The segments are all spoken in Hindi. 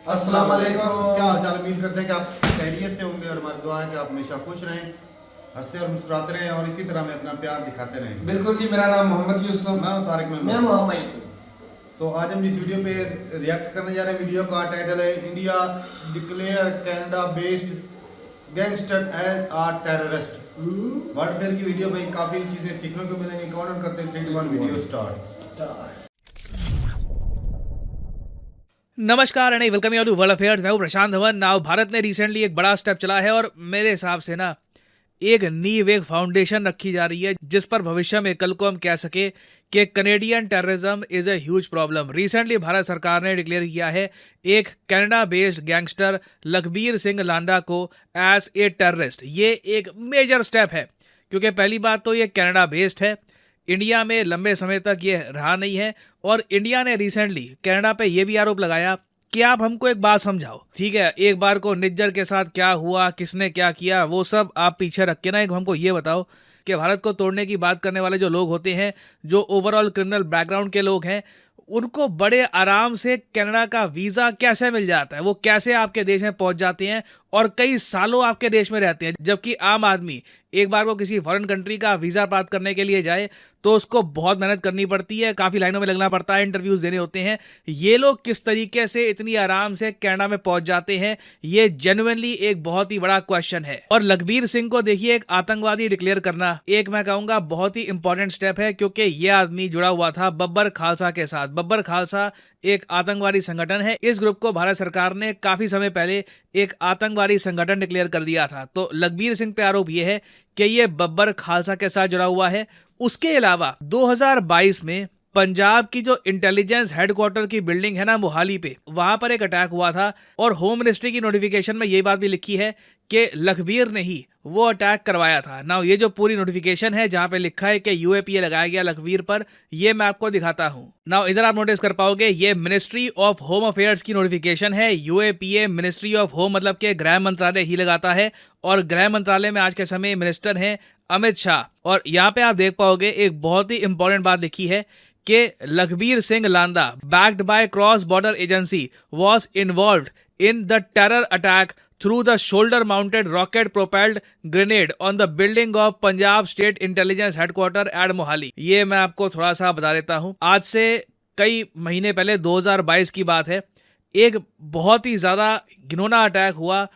अस्सलाम वालेकुम। क्या हाल चाल? उम्मीद करते हैं कि आप खैरियत से होंगे और हमारी दुआ है कि आप हमेशा खुश रहें, हंसते और मुस्कुराते रहें और इसी तरह हमें अपना प्यार दिखाते रहें। बिल्कुल जी, मेरा नाम मोहम्मद यूसुफ। मैं हूं तारिक मैं महमूद। मोहम्मद। तो आज हम जिस वीडियो पे रिएक्ट करने जा रहे हैं, वीडियो का टाइटल है India declare Canada based gangster as a terrorist. World affairs की वीडियो भाई काफ़ी चीज़ें सीखने को मिलेंगी। कौन करते हैं 3 2 1 वीडियो स्टार्ट। नमस्कार and welcome you to world affairs. मैं हूं प्रशांत धवन। नाउ भारत ने रिसेंटली एक बड़ा स्टेप चला है और मेरे हिसाब से ना एक नींव, एक फाउंडेशन रखी जा रही है जिस पर भविष्य में कल को हम कह सके कि Canadian terrorism is a huge problem. Recently Bharat सरकार ने डिक्लेयर किया है एक Canada based gangster Lakhbir Singh Landa को एज ए टेररिस्ट। ये एक मेजर स्टेप है क्योंकि पहली बात तो ये कनाडा बेस्ड है, इंडिया में लंबे समय तक ये रहा नहीं है और इंडिया ने रिसेंटली कनाडा पे ये भी आरोप लगाया कि आप हमको एक बात समझाओ। ठीक है, एक बार को निज्जर के साथ क्या हुआ, किसने क्या किया, वो सब आप पीछे रख के ना एक हमको ये बताओ कि भारत को तोड़ने की बात करने वाले जो लोग होते हैं, जो ओवरऑल क्रिमिनल बैकग्राउंड के लोग हैं, उनको बड़े आराम से कनाडा का वीज़ा कैसे मिल जाता है, वो कैसे आपके देश में पहुंच जाते हैं और कई सालों आपके देश में रहते हैं। जबकि आम आदमी एक बार को किसी फॉरेन कंट्री का वीज़ा प्राप्त करने के लिए जाए तो उसको बहुत मेहनत करनी पड़ती है, काफ़ी लाइनों में लगना पड़ता है, इंटरव्यूज़ देने होते हैं। ये लोग किस तरीके से इतनी आराम से कनाडा में पहुंच जाते हैं, ये जेन्युइनली एक बहुत ही बड़ा क्वेश्चन है। और लखबीर सिंह को देखिए एक आतंकवादी डिक्लेयर करना एक मैं कहूँगा बहुत ही इंपॉर्टेंट स्टेप है क्योंकि ये आदमी जुड़ा हुआ था बब्बर खालसा के साथ। बब्बर खालसा एक आतंकवादी संगठन है। इस ग्रुप को भारत सरकार ने काफी समय पहले एक आतंकवादी संगठन डिक्लेयर कर दिया था। तो लखबीर सिंह पे आरोप यह है कि ये बब्बर खालसा के साथ जुड़ा हुआ है। उसके अलावा 2022 में पंजाब की जो इंटेलिजेंस हेडक्वार्टर की बिल्डिंग है ना मोहाली पे, वहां पर एक अटैक हुआ था और होम मिनिस्ट्री की नोटिफिकेशन में ये बात भी लिखी है कि लखबीर ने ही वो अटैक करवाया था। ना ये जो पूरी नोटिफिकेशन है जहां पे लिखा है कि यूएपीए लगाया गया लखबीर पर, ये मैं आपको दिखाता हूं। ना इधर आप नोटिस कर पाओगे ये मिनिस्ट्री ऑफ होम अफेयर्स की नोटिफिकेशन है। यूएपीए मिनिस्ट्री ऑफ होम मतलब के गृह मंत्रालय ही लगाता है और गृह मंत्रालय में आज के समय मिनिस्टर हैं अमित शाह। और यहाँ पे आप देख पाओगे एक बहुत ही इंपॉर्टेंट बात लिखी है कि लखबीर सिंह लांदा backed by cross border agency was involved in the terror attack through the shoulder mounted rocket propelled grenade on the building of Punjab State Intelligence Headquarter at Mohali। ये मैं आपको थोड़ा सा बता देता हूँ। आज से कई महीने पहले 2022 की बात है, एक बहुत ही ज्यादा घिनौना अटैक हुआ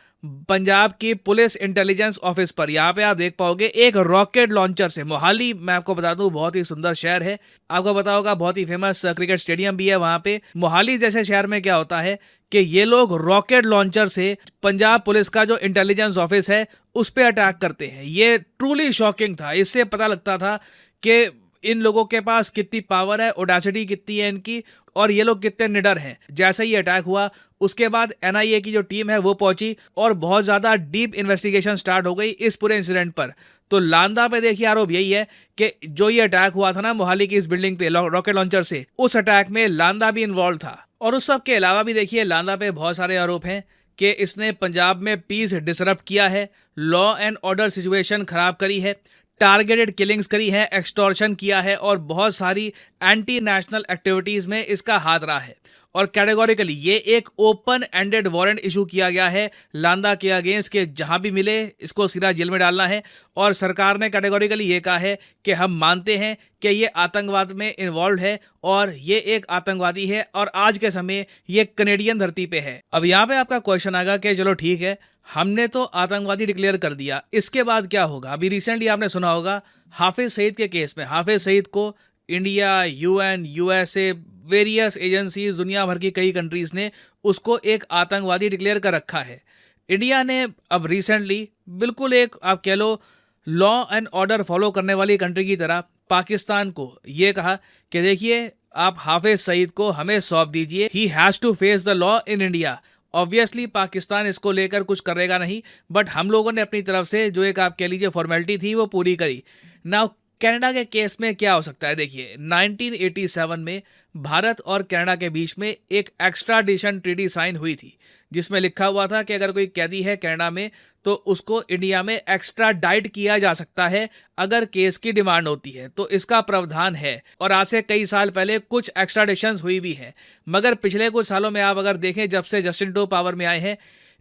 पंजाब की पुलिस इंटेलिजेंस ऑफिस पर। यहाँ पे आप देख पाओगे एक रॉकेट लॉन्चर से। मोहाली मैं आपको बता दूं बहुत ही सुंदर शहर है, आपको पता होगा बहुत ही फेमस क्रिकेट स्टेडियम भी है वहां पे। मोहाली जैसे शहर में क्या होता है कि ये लोग रॉकेट लॉन्चर से पंजाब पुलिस का जो इंटेलिजेंस ऑफिस है उस पर अटैक करते हैं। ये ट्रूली शॉकिंग था। इससे पता लगता था कि इन लोगों के पास कितनी पावर है, ओडेसिटी कितनी है इनकी और ये लोग कितने निडर हैं। जैसे ही अटैक हुआ उसके बाद एनआईए की जो टीम है वो पहुंची और बहुत ज़्यादा डीप इन्वेस्टिगेशन स्टार्ट हो गई इस पूरे इंसिडेंट पर। तो लांदा पे देखिए आरोप यही है कि जो ये अटैक हुआ था ना मोहाली की इस बिल्डिंग पे रॉकेट लॉन्चर से, उस अटैक में लांदा भी इन्वॉल्व था। और उस सब के अलावा भी देखिए लांदा पे बहुत सारे आरोप हैं कि इसने पंजाब में पीस डिसरप्ट किया है, लॉ एंड ऑर्डर सिचुएशन खराब करी है, टारगेटेड किलिंग्स करी है, एक्सटॉर्शन किया है और बहुत सारी एंटी नेशनल एक्टिविटीज में इसका हाथ रहा है। और कैटेगोरिकली ये एक ओपन एंडेड वारंट इशू किया गया है लांदा के अगेंस्ट के जहां भी मिले इसको सीधा जेल में डालना है। और सरकार ने कैटेगोरिकली ये कहा है कि हम मानते हैं कि ये आतंकवाद में इन्वॉल्व है और ये एक आतंकवादी है और आज के समय ये कनेडियन धरती पे है। अब यहाँ पे आपका क्वेश्चन आएगा कि चलो ठीक है, हमने तो आतंकवादी डिक्लेयर कर दिया, इसके बाद क्या होगा? अभी रिसेंटली आपने सुना होगा हाफिज सईद के केस में। हाफिज सईद को India, UN, USA, various agencies, दुनिया भर की कई कंट्रीज ने उसको एक आतंकवादी डिक्लेयर कर रखा है। इंडिया ने अब रिसेंटली बिल्कुल एक आप कह लो लॉ एंड ऑर्डर फॉलो करने वाली कंट्री की तरह पाकिस्तान को ये कहा कि देखिए आप हाफिज सईद को हमें सौंप दीजिए, he has to face the law in India. Obviously Pakistan इसको लेकर कुछ करेगा नहीं, बट हम लोगों ने अपनी तरफ से जो एक आप कह लीजिए फॉर्मेलिटी थी वो पूरी करी। नाउ कनाडा के केस में क्या हो सकता है? देखिए 1987 में भारत और कनाडा के बीच में एक एक्स्ट्राडिशन ट्रीटी साइन हुई थी, जिसमें लिखा हुआ था कि अगर कोई कैदी है कनाडा में तो उसको इंडिया में एक्स्ट्राडाइट किया जा सकता है अगर केस की डिमांड होती है। तो इसका प्रावधान है और आज से कई साल पहले कुछ एक्स्ट्राडिशंस हुई भी हैं। मगर पिछले कुछ सालों में आप अगर देखें, जब से जस्टिन ट्रूडो पावर में आए हैं,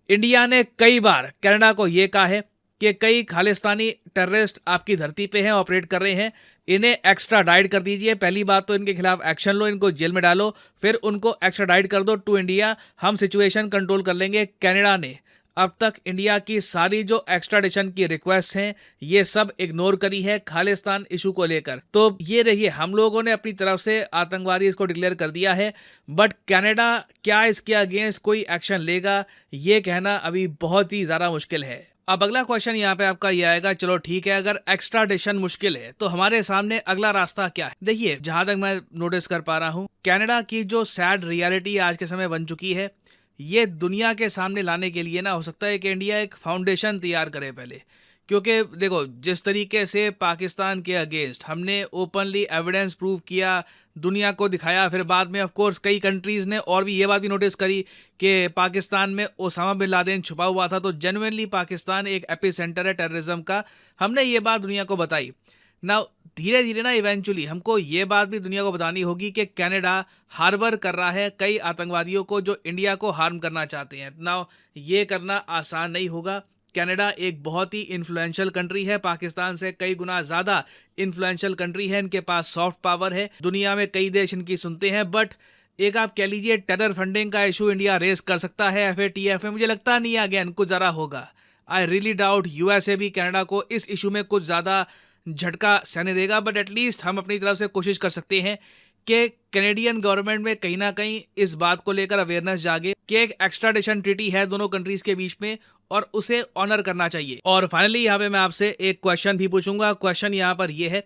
इंडिया ने कई बार कनाडा को यह कहा है कि कई खालिस्तानी टेररिस्ट आपकी धरती पे हैं, ऑपरेट कर रहे हैं, इन्हें एक्स्ट्राडाइट कर दीजिए। पहली बात तो इनके खिलाफ एक्शन लो, इनको जेल में डालो, फिर उनको एक्स्ट्राडाइट कर दो टू इंडिया, हम सिचुएशन कंट्रोल कर लेंगे। कनाडा ने अब तक इंडिया की सारी जो एक्स्ट्राडिशन की रिक्वेस्ट हैं ये सब इग्नोर करी है खालिस्तान इशू को लेकर। तो ये रहिए, हम लोगों ने अपनी तरफ से आतंकवादी इसको डिक्लेयर कर दिया है, बट कनाडा क्या इसके अगेंस्ट कोई एक्शन लेगा ये कहना अभी बहुत ही ज़्यादा मुश्किल है। अब अगला क्वेश्चन यहाँ पे आपका ये आएगा, चलो ठीक है, अगर एक्स्ट्राडिशन मुश्किल है तो हमारे सामने अगला रास्ता क्या है? देखिए, जहां तक मैं नोटिस कर पा रहा हूँ, कनाडा की जो सैड रियलिटी आज के समय बन चुकी है, ये दुनिया के सामने लाने के लिए ना हो सकता है कि इंडिया एक फाउंडेशन तैयार करे पहले। क्योंकि देखो, जिस तरीके से पाकिस्तान के अगेंस्ट हमने ओपनली एविडेंस प्रूव किया, दुनिया को दिखाया, फिर बाद में ऑफ कोर्स कई कंट्रीज़ ने और भी ये बात भी नोटिस करी कि पाकिस्तान में ओसामा बिन लादेन छुपा हुआ था, तो जेन्युइनली पाकिस्तान एक एपी सेंटर है टेररिज्म का। हमने ये बात दुनिया को बताई। ना धीरे धीरे ना इवेंचुअली हमको ये बात भी दुनिया को बतानी होगी कि कनाडा हार्बर कर रहा है कई आतंकवादियों को जो इंडिया को हार्म करना चाहते हैं। ना ये करना आसान नहीं होगा। कनाडा एक बहुत ही इन्फ्लुएंशियल कंट्री है, पाकिस्तान से कई गुना ज़्यादा इन्फ्लुएंशियल कंट्री है, इनके पास सॉफ्ट पावर है, दुनिया में कई देश इनकी सुनते हैं। बट एक आप कह लीजिए टेरर फंडिंग का इशू इंडिया रेस कर सकता है FATF में, मुझे लगता नहीं है अगेन कुछ ज़्यादा होगा। आई रियली डाउट USA भी कनाडा को इस इशू में कुछ ज़्यादा झटका सहने देगा, बट एटलीस्ट हम अपनी तरफ से कोशिश कर सकते हैं कि कैनेडियन गवर्नमेंट में कहीं ना कहीं इस बात को लेकर अवेयरनेस जागे कि एक एक्स्ट्राडिशन ट्रीटी है दोनों कंट्रीज के बीच में और उसे ऑनर करना चाहिए। और फाइनली यहाँ पे मैं आपसे एक क्वेश्चन भी पूछूंगा। क्वेश्चन यहाँ पर यह है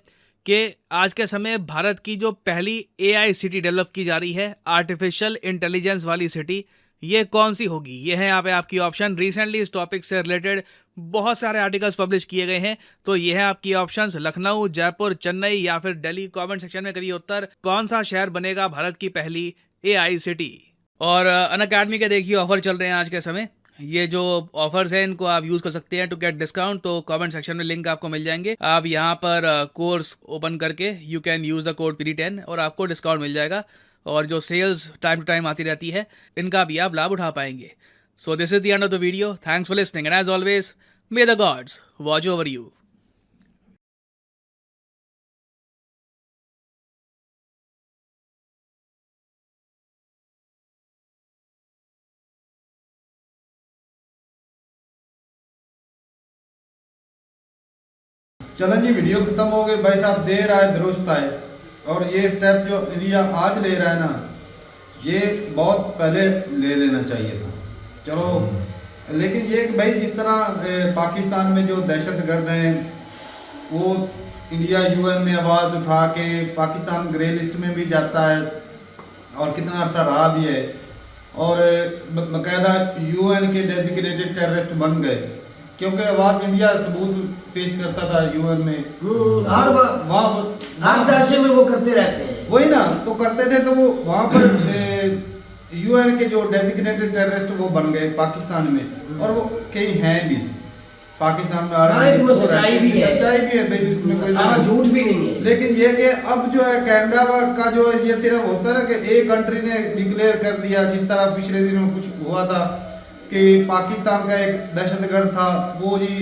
कि आज के समय भारत की जो पहली AI सिटी डेवलप की जा रही है, आर्टिफिशियल इंटेलिजेंस वाली सिटी, ये कौन सी होगी? ये है यहाँ पे आपकी ऑप्शन। रिसेंटली इस टॉपिक से रिलेटेड बहुत सारे आर्टिकल्स पब्लिश किए गए हैं, तो ये है आपकी ऑप्शंस, लखनऊ, जयपुर, चेन्नई या फिर दिल्ली। कमेंट सेक्शन में करिए उत्तर, कौन सा शहर बनेगा भारत की पहली AI सिटी। और अनअकैडमी के देखिए ऑफर चल रहे हैं आज के समय, ये जो ऑफर्स हैं इनको आप यूज कर सकते हैं टू गेट डिस्काउंट। तो कमेंट सेक्शन में लिंक आपको मिल जाएंगे, आप यहाँ पर कोर्स ओपन करके you can use the code PD10 और आपको डिस्काउंट मिल जाएगा। और जो सेल्स टाइम टू टाइम आती रहती है इनका भी आप लाभ उठा पाएंगे। So this is the end of the video, thanks for listening and as always may the gods watch over you. चलन जी, वीडियो खत्म हो गई भाई साहब, देर आए दुरुस्त आए। और ये स्टेप जो इंडिया आज ले रहा है ना, ये बहुत पहले ले लेना चाहिए था। चलो, लेकिन ये कि भाई जिस तरह पाकिस्तान में जो दहशतगर्द हैं वो इंडिया UN में आवाज़ उठा के पाकिस्तान ग्रे लिस्ट में भी जाता है और कितना अर्सा रहा भी है, और बाकायदा UN के डेजिग्नेटेड टेररिस्ट बन गए, क्योंकि आवाज़ इंडिया सबूत पेश करता था UN में। हर दाशे में वो करते रहते हैं, वही ना, तो करते थे, तो वो वहाँ पर UN के जो डेजिग्नेटेड टेररिस्ट वो बन गए पाकिस्तान में, और वो कई हैं भी पाकिस्तान में। सच्चाई भी है भाई, इसमें कोई झूठ भी नहीं है। लेकिन ये कि अब जो है कनाडा का जो ये सिर्फ होता है ना कि एक कंट्री ने डिक्लेयर कर दिया, जिस तरह पिछले दिनों कुछ हुआ था कि पाकिस्तान का एक दहशतगर्द था, वो जी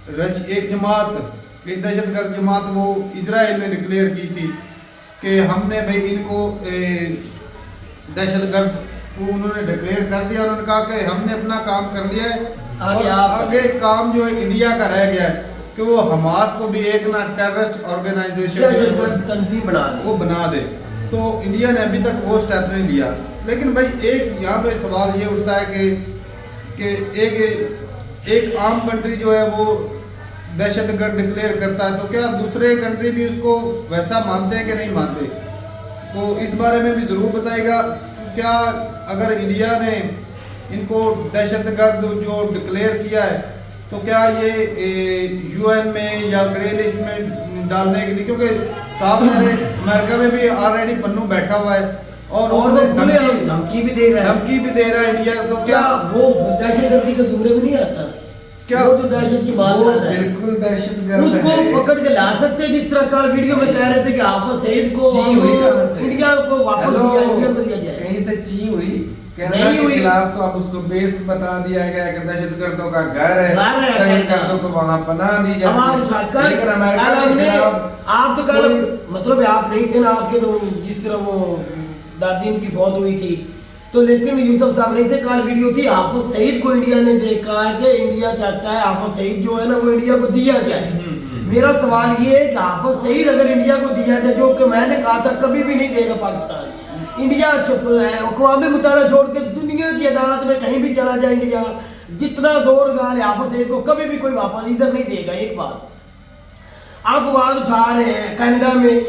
एक दहशतगर्द जमात वो इजराइल में डिक्लेयर की थी कि हमने भाई इनको दहशतगर्द उन्होंने डिक्लेयर कर दिया। उन्होंने कहा कि हमने अपना काम कर लिया है, आगे काम जो है इंडिया का रह गया है कि वो हमास को भी एक ना टेररिस्ट ऑर्गेनाइजेशन तंजीम बना दे। तो इंडिया ने अभी तक वो स्टेप नहीं लिया। लेकिन भाई एक यहाँ पे सवाल ये उठता है कि एक आम कंट्री जो है वो दहशतगर्द डिक्लेयर करता है, तो क्या दूसरे कंट्री भी उसको वैसा मानते हैं कि नहीं मानते? तो इस बारे में भी ज़रूर बताइएगा। क्या अगर इंडिया ने इनको दहशतगर्द जो डिक्लेयर किया है, तो क्या ये UN में या ग्रे लिस्ट में डालने के लिए, क्योंकि साफ है अमेरिका में भी ऑलरेडी पन्नू बैठा हुआ है और वो उसने खुले धमकी भी दे रहा है। धमकी भी दे रहा है इंडिया को। क्या वो दहशतगर्दी का जुमरे में नहीं आता? क्या? वो जो दहशत की बात वो कर रहा है, बिल्कुल दहशतगर्द उसको है। पकड़ के ला सकते हैं। जिस तरह कल वीडियो में कह रहे थे कि हाफिज सईद को ची हुई कहाँ से? इंडिया को वापस हेलो, दिया, इंडिया को दिया जाए। कहीं से ची हुई कनाडा नहीं के हुई। खिलाफ तो अब उसको बेस बता दिया गया कि दहशतगर्दों का घर है, घर है, दहशतगर्दों को वहां पनाह दी अब जाती आप है। उठाकर लेकिन अमेरिका कल के हमने खिलाफ आप तो कल कोई- मतलब आप नहीं थे ना, आपके तो जिस तरह वो दादी की फौत हुई थी तो, लेकिन यूसुफ साहब नहीं थे। कल वीडियो थी हाफिज सईद को इंडिया ने देखा है कि इंडिया चाहता है हाफिज सईद जो है ना वो इंडिया को दिया जाए। मेरा सवाल ये है कि हाफिज सईद अगर इंडिया को दिया जाए, जो कि मैंने कहा था कभी भी नहीं देगा पाकिस्तान, इंडिया अक़वाम मुत्तहिदा छोड़ के दुनिया की अदालत में कहीं भी चला जाए इंडिया, जितना जोर गाल है हाफिज सईद को कभी भी कोई वापस इधर नहीं देगा। एक बात आप आवाज उठा रहे हैं कनाडा में,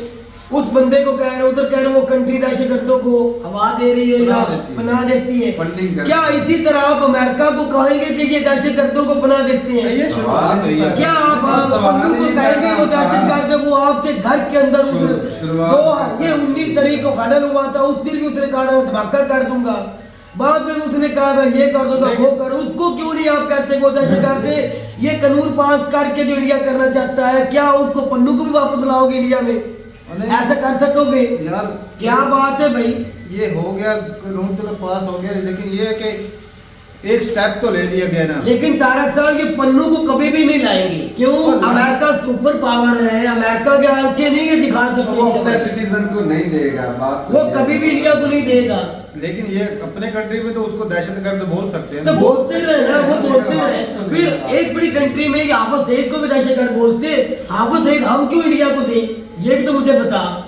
उस बंदे को कह रहे उधर कह रहे वो कंट्री दहशतगर्दों को हवा दे रही है या पनाह देती है। फंडिंग करती क्या है। इसी तरह आप अमेरिका को कहेंगे कि ये दहशतगर्दों को पनाह देते हैं? ये शुरुआत हुई है। क्या आप पन्नू को कहेंगे वो दहशतगर्द है? वो आपके घर के अंदर शुरुआत- ये 19 तारीख को फाइनल हुआ था, उस दिन भी उसने कहा था मैं धमाका कर दूंगा, बाद में उसने कहा मैं ये कर दूंगा वो कर। उसको क्यों नहीं आप कहते वो दहशतगर्द है? ये कानून पास करके जो इंडिया करना चाहता है, क्या उसको पन्नू को भी वापस लाओगे इंडिया में? ऐसा कर सकोगे? यार क्या बात है भाई? ये हो गया कानून, चलो पास हो गया, लेकिन ये है कि एक स्टेप तो ले लिया गया ना। लेकिन तारक साहब ये पन्नू को कभी भी नहीं लाएंगे। क्यों? अमेरिका सुपर पावर है, अमेरिका के आंखें नहीं ये दिखा वो अपने सकते, सिटीजन को नहीं देगा। बात तो वो ये कभी है। भी इंडिया को नहीं देगा। लेकिन ये अपने कंट्री में तो उसको दहशतगर्द बोल सकते हैं तो ना। बोलते रहे ना, वो बोलते रहे। फिर एक बड़ी कंट्री में हाफिज सईद को भी दहशतगर्द बोलते, हाफिज सईद हम क्यों इंडिया को दें? ये भी तो मुझे बता।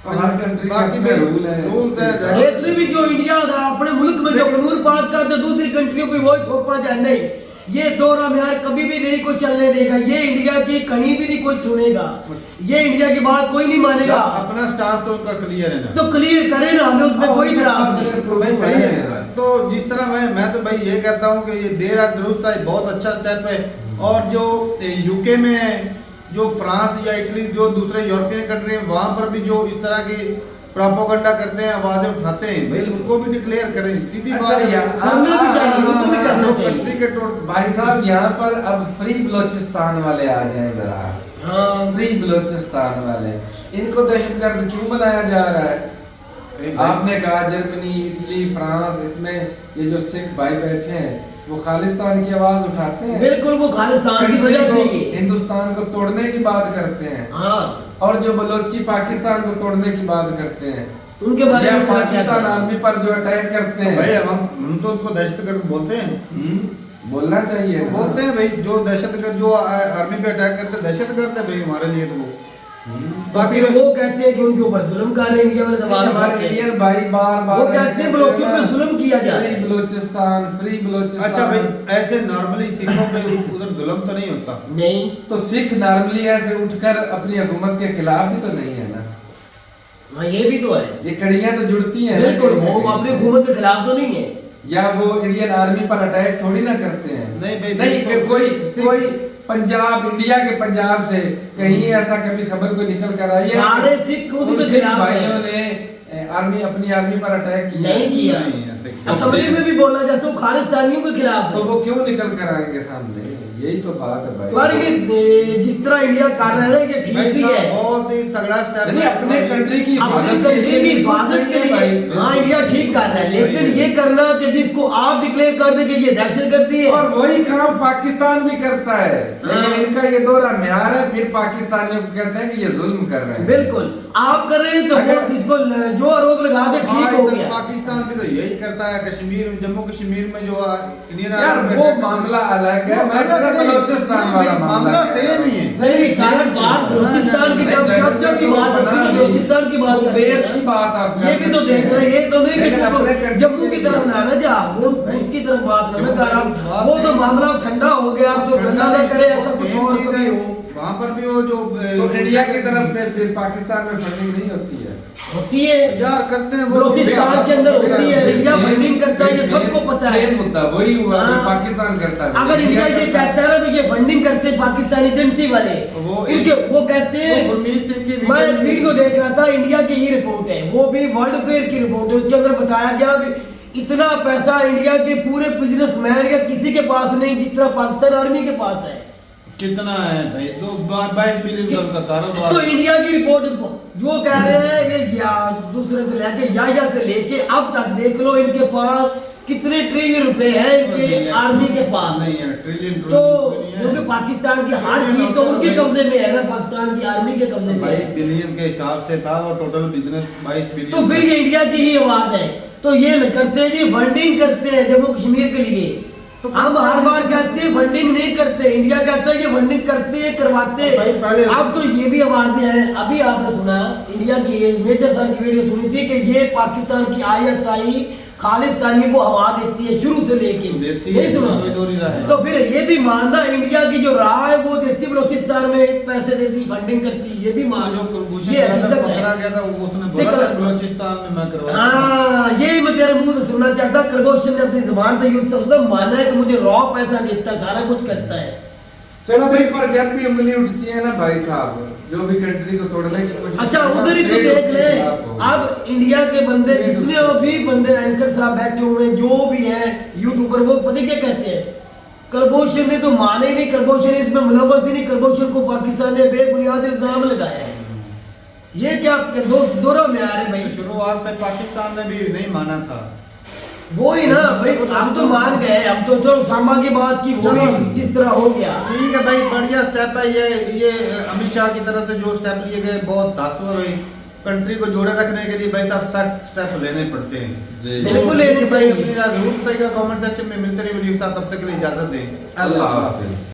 हर कंट्री के बाकी अपने भाई रूल हैं। रूल्स हैं। वैसे भी जो इंडिया था अपने मुल्क में जो कानून पास करते दूसरी कंट्रियों पे वही थोपा जाए, नहीं ये दौरा म्यार कभी भी नहीं कोई चलने देगा। ये इंडिया की कहीं भी नहीं कोई सुनेगा, ये इंडिया की बात कोई नहीं मानेगा। अपना स्टांस तो उनका क्लियर है ना। तो क्लियर करे ना, हमें उसमें कोई इतराज नहीं। तो भाई सही है। तो जिस तरह मैं तो भाई ये कहता हूँ कि ये देर आज दुरुस्त है, बहुत अच्छा स्टेप है। और जो यूके में है, जो फ्रांस या इटली, जो दूसरे यूरोपियन कंट्री हैं, वहाँ पर भी जो इस तरह की प्रोपोगंडा करते हैं, आवाजें उठाते हैं, भाई उनको भी डिक्लेयर करें। सीधी अच्छा बात है। यार, करना भी चाहिए, उनको भी करना चाहिए। कंट्री के भाई साहब यहाँ पर अब फ्री बलोचिस्तान वाले आ जाएं जरा। हाँ। फ्री बलोचिस्तान वाले, इनको दहशतगर्द क्यों बनाया जा रहा है? एक आपने कहा जर्मनी, इटली, फ्रांस, इसमें ये जो सिख भाई बैठे हैं वो खालिस्तान की आवाज उठाते हैं। बिल्कुल, वो खालिस्तान की वजह से ही। हिंदुस्तान को तोड़ने की बात करते हैं। हाँ, और जो बलोची पाकिस्तान को तोड़ने की बात करते हैं, उनके बारे या में क्या पाकिस्तान कहते हैं? आर्मी पर जो अटैक करते हैं। भाई हम तो उनको दहशतगर्द बोलते हैं। बोलना चाहिए तो ना। बोलते हैं भाई, जो दहशतगर्द जो आर्मी पे अटैक करते हैं दहशतगर्द है भाई हमारे लिए। तो वो बाकी वो कहते हैं कि उनके ऊपर जुल्म कर रहे हैं इंडिया वाले दबाव हमारे डालते हैं। इंडियन भाई बार बार वो कहते हैं बलोचियों पे जुल्म किया जा रहा है। Free Balochistan, free Balochistan. अच्छा भाई, ऐसे नॉर्मली सिखों पे उधर जुल्म तो नहीं होता। नहीं, तो सिख नॉर्मली ऐसे उठकर अपनी हुकूमत के खिलाफ भी तो नहीं है ना। हाँ ये भी तो है। ये कड़ियां तो जुड़ती हैं ना बिल्कुल, कहीं ना वो कहीं। अपनी हुकूमत के खिलाफ तो नहीं है। या वो इंडियन आर्मी पर अटैक थोड़ी ना करते हैं। नहीं भाई, नहीं सिख कि तो- कोई सिख- कोई पंजाब, इंडिया के पंजाब से कहीं ऐसा कभी खबर कोई निकल कर आई है? सारे सिख उनके उन सिख खिलाफ हैं। भाइयों ने अपनी आर्मी पर अटैक किया नहीं किया। नहीं, ऐसे क्यों? असेंबली में भी बोला जाता है खालिस्तानियों के खिलाफ तो है। वो क्यों निकल कर आएंगे सामने? यही तो बात है भाई। पर ये जिस तरह इंडिया कर रहा है ये ठीक भाई भी साहब, है। बहुत ही तगड़ा स्टेप नहीं, अपने कंट्री की अपनी हिफाजत कंट्री की हिफाजत के लिए भाई। हाँ इंडिया ठीक कर रहा है, लेकिन ये करना कि जिसको आप डिक्लेयर कर देंगे ये दहशतगर्दी है। और वही काम पाकिस्तान भी करता है, हाँ। लेकिन इनका ये दोहरा म्यार है। फिर पाकिस्तानियों को कहते हैं कि ये जुल्म कर रहे हैं। बिल्कुल, आप कर रहे हैं तो वो अगर- जिसको जो आरोप लगा दे ठीक हो गया। पाकिस्तान भी तो यही करता है। कश्मीर, जम्मू कश्मीर में जो इंडियन यार आर्मी वो पे- मामला अलग है। वो मैं अलग सिर्फ नहीं, बलोचिस्तान नहीं, वाला मामला मामला सेम ही है। नहीं, सारा बात बलूचिस्तान की नहीं, जब की बात होती है बलूचिस्तान की बात वो करते हैं बेस ना। की बात आप ये भी तो देख रहे हैं, ये तो नहीं लेकिन अपने कि कंट्री जम्मू की तरफ ना जा, वो उसकी तरफ बात ना कर आप। वो तो मामला ठंडा हो गया, आप तो ठंडा ना करे ऐसा कुछ और कभी हो। वहाँ पर भी वो जो तो इंडिया की तरफ से फिर पाकिस्तान में फंडिंग नहीं होती है। होती है, यार करते हैं वो बलूचिस्तान के अंदर होती है, इंडिया फंडिंग करता है, ये सबको पता है। सेम मुद्दा वही हुआ हाँ। पाकिस्तान करता है। अगर इंडिया ये कहता है ना कि ये फंडिंग करते हैं पाकिस्तानी एजेंसी वाले, इनके वो कहते हैं, गुरमीत सिंह की मैं एक वीडियो देख रहा था, इंडिया की ही रिपोर्ट है, वो भी वर्ल्ड फेयर की रिपोर्ट है, उसके अंदर बताया गया कि इतना पैसा इंडिया के पूरे बिजनेसमैन या किसी के पास नहीं जितना पाकिस्तान आर्मी के पास है। कितना है भाई, तो 22 बिलियन डॉलर का कारोबार। तो इंडिया की रिपोर्ट जो कह रहे हैं ये या दूसरे से लेके या से लेके अब तक देख लो इनके पास कितने ट्रिलियन रुपए हैं इनके आर्मी के पास। नहीं है ट्रिलियन तो क्योंकि पाकिस्तान की हर चीज तो उनके कब्जे में है ना, पाकिस्तान की आर्मी के कब्जे में 22 है। बिलियन के हिसाब से था और टोटल बिजनेस 22 बिलियन। तो फिर ये इंडिया की ही आवाज है। तो ये करते हैं जी, फंडिंग करते हैं जम्मू कश्मीर के लिए। तो हम हर बार कहते हैं फंडिंग नहीं करते, इंडिया कहता है ये फंडिंग करते हैं, करवाते हैं। अब तो ये भी आवाजें हैं, अभी आपने सुना इंडिया की मेजर सर की वीडियो सुनी थी कि ये पाकिस्तान की ISI खालिस्तानी को हवा देती है शुरू से लेके, नहीं सुना? तो फिर ये भी मानना इंडिया की जो राह है वो देती, बलूचिस्तान में पैसे देती, फंडिंग करती, ये भी मान लो। ये पकड़ा गया था वो, उसने बोला था बलूचिस्तान में मैं करवा। हाँ, यही मैं तेरे मुंह से सुनना चाहता। कुलभूषण ने अपनी जुबान से यूज करता माना है कि मुझे रॉ पैसा देता है, सारा कुछ करता है। चलो भाई, पर जब भी उंगली उठती है ना भाई साहब, जो भी कंट्री को तोड़ने की कोशिश, अच्छा उधर ही तो देख ले, अब इंडिया के बंदे जितने भी बंदे एंकर साहब बैठे हुए हैं, जो भी हैं यूट्यूबर, वो पता क्या कहते हैं, कुलभूषण ने तो माने ही नहीं, कुलभूषण इसमें मुलव्वस ही नहीं, कुलभूषण को पाकिस्तान ने बेबुनियाद इल्जाम लगाया है। ये क्या दोनों में आ रहे भाई? शुरुआत से पाकिस्तान ने भी नहीं माना था, वो ही ना भाई, हम तो मान गए, हम तो चलो सामा की बात की, वो भी इस तरह हो गया। ठीक है भाई, बढ़िया स्टेप है ये अमित शाह की तरफ से जो स्टेप लिए गए बहुत धातु है भाई। कंट्री को जोड़े रखने के लिए भाई साहब सख्त स्टेप लेने पड़ते हैं। बिल्कुल लेने चाहिए। अपनी गवर्नमेंट सेक्शन में मिलते रहे वीडियो के साथ, तब तक के लिए इजाजत दें। अल्लाह हाफिज।